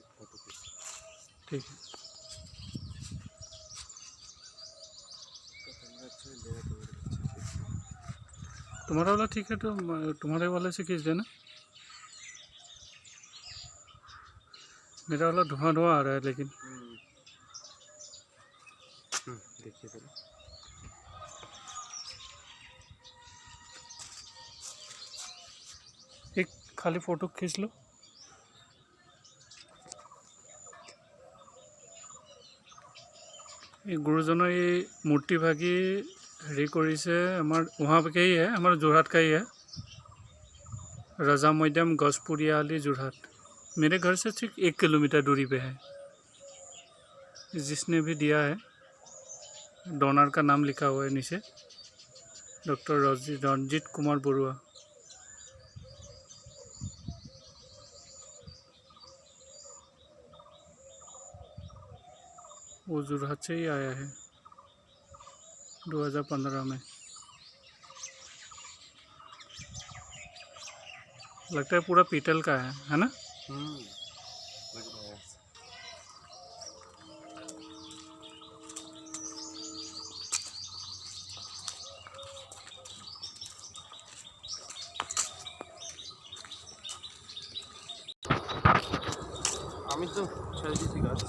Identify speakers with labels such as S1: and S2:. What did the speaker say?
S1: Photo खींच।
S2: ठीक है। तुम्हारा वाला ठीक है, तो तुम्हारे वाले से खींच देना। मेरा वाला धुआं धुआं आ रहा है लेकिन।
S1: देखिए जरा।
S2: एक खाली फोटो खींच लो। এই গুৰুজনৰ এই মূৰ্তি ভাগি হেৰি কৰিছে আমাৰ वहाँকেই है, हमारा जोरहाट का ही है। रजा मैदाम गजपुरिया अली जोरहाट। मेरे घर से ठीक 1 किलोमीटर दूरी पे है। जिसने भी दिया है, डोनर का नाम लिखा हुआ है नीचे, डॉक्टर रंजीत कुमार बरुआ। वो जोरहाट से ही आया है 2015 में। लगता है पूरा पीतल का है ना?
S1: लग रहा है। আমি তো ছেড়ে দিয়েছি গাছ।